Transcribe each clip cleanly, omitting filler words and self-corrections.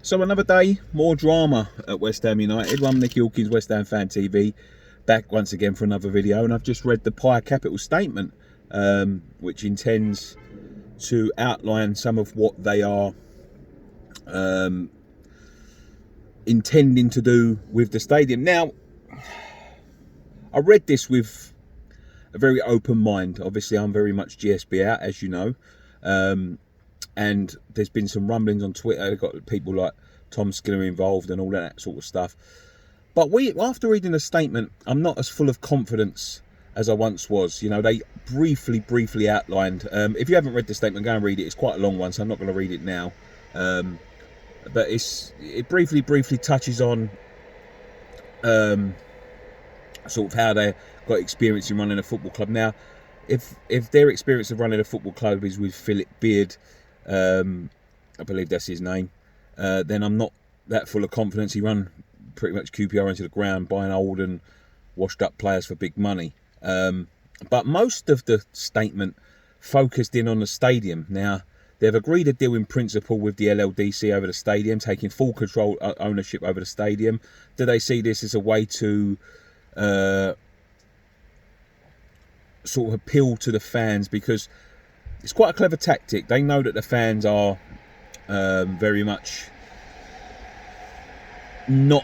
So another day, more drama at West Ham United. I'm Nick Hawkins, West Ham Fan TV, back once again for another video, and I've just read the PAI Capital statement, which intends to outline some of what they are intending to do with the stadium. Now, I read this with a very open mind. Obviously, I'm very much GSB out, as you know. And there's been some rumblings on Twitter. They've got people like Tom Skinner involved and all that sort of stuff. But after reading the statement, I'm not as full of confidence as I once was. You know, they briefly outlined. If you haven't read the statement, go and read it. It's quite a long one, so I'm not going to read it now. But it briefly touches on sort of how they got experience in running a football club. Now, if their experience of running a football club is with Philip Beard, I believe that's his name, then I'm not that full of confidence. He run pretty much QPR into the ground, buying old and washed up players for big money. But most of the statement focused in on the stadium. Now, they've agreed a deal in principle with the LLDC over the stadium, taking full control, ownership over the stadium. Do they see this as a way to sort of appeal to the fans? Because it's quite a clever tactic. They know that the fans are very much not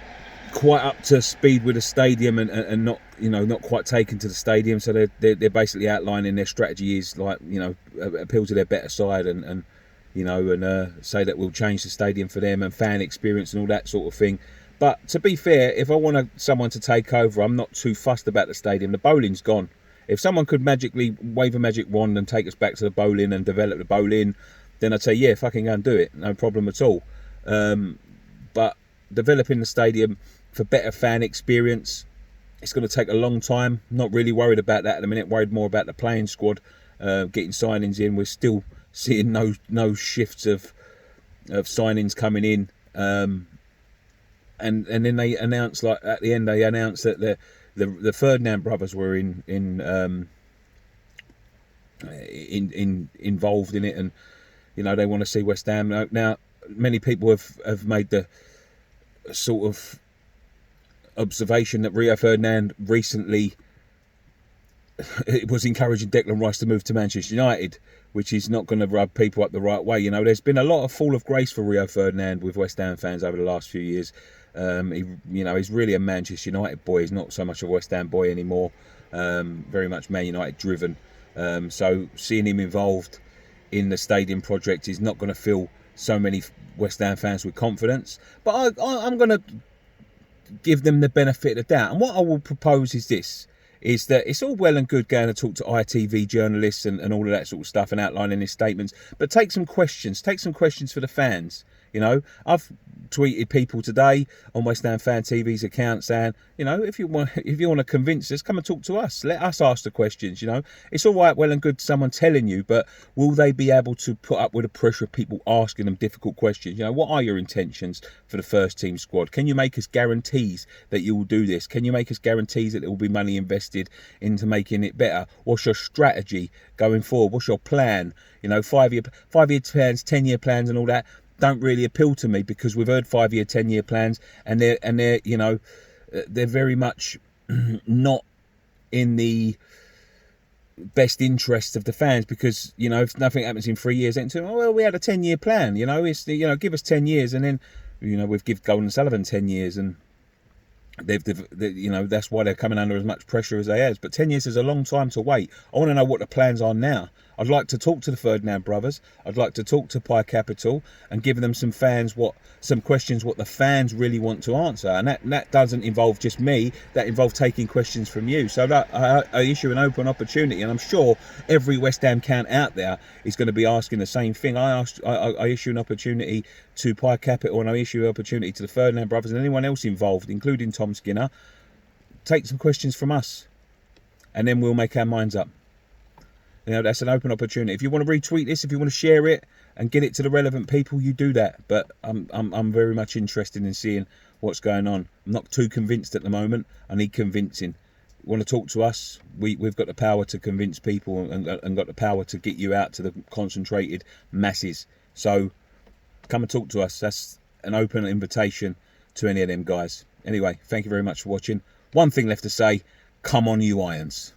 quite up to speed with the stadium and not, you know, not quite taken to the stadium. So they're basically outlining their strategy is like, you know, appeal to their better side and you know, and say that we'll change the stadium for them and fan experience and all that sort of thing. But to be fair, if I want someone to take over, I'm not too fussed about the stadium. The bowling's gone. If someone could magically wave a magic wand and take us back to the bowling and develop the bowling, then I'd say, yeah, fucking go and do it. No problem at all. But developing the stadium for better fan experience, it's going to take a long time. Not really worried about that at the minute. Worried more about the playing squad, getting signings in. We're still seeing no shifts of signings coming in. And then they announced, like at the end, they announced that the Ferdinand brothers were involved in it, and you know, they want to see West Ham. Now, many people have made the sort of observation that Rio Ferdinand recently was encouraging Declan Rice to move to Manchester United, which is not going to rub people up the right way. You know, there's been a lot of fall of grace for Rio Ferdinand with West Ham fans over the last few years. He's really a Manchester United boy. He's not so much a West Ham boy anymore. Very much Man United driven. So seeing him involved in the stadium project is not going to fill so many West Ham fans with confidence. But I'm going to give them the benefit of the doubt. And what I will propose is this, is that it's all well and good going to talk to ITV journalists and all of that sort of stuff and outlining his statements, but take some questions for the fans. You know, I've tweeted people today on West Ham Fan TV's account saying, you know, if you want to convince us, come and talk to us. Let us ask the questions. You know, it's all right, well and good, someone telling you, but will they be able to put up with the pressure of people asking them difficult questions? You know, what are your intentions for the first team squad? Can you make us guarantees that you will do this? Can you make us guarantees that there will be money invested into making it better? What's your strategy going forward? What's your plan? You know, 5-year plans, 10-year plans, and all that don't really appeal to me, because we've heard 5-year, 10-year plans, and they're you know, they're very much not in the best interests of the fans, because, you know, if nothing happens in 3 years, then well, we had a 10-year plan. You know, it's, you know, give us 10 years, and then, you know, we've given Golden Sullivan 10 years, and they've you know, that's why they're coming under as much pressure as they have. But 10 years is a long time to wait. I want to know what the plans are now. I'd like to talk to the Ferdinand brothers. I'd like to talk to PAI Capital and give them some questions what the fans really want to answer. And that doesn't involve just me. That involves taking questions from you. So that I issue an open opportunity, and I'm sure every West Ham count out there is going to be asking the same thing. I issue an opportunity to PAI Capital, and I issue an opportunity to the Ferdinand brothers and anyone else involved, including Tom Skinner. Take some questions from us, and then we'll make our minds up. You know, that's an open opportunity. If you want to retweet this, if you want to share it and get it to the relevant people, you do that. But I'm very much interested in seeing what's going on. I'm not too convinced at the moment. I need convincing. Want to talk to us? We've got the power to convince people and got the power to get you out to the concentrated masses. So come and talk to us. an open invitation to any of them guys. Anyway, thank you very much for watching. One thing left to say, come on you Irons.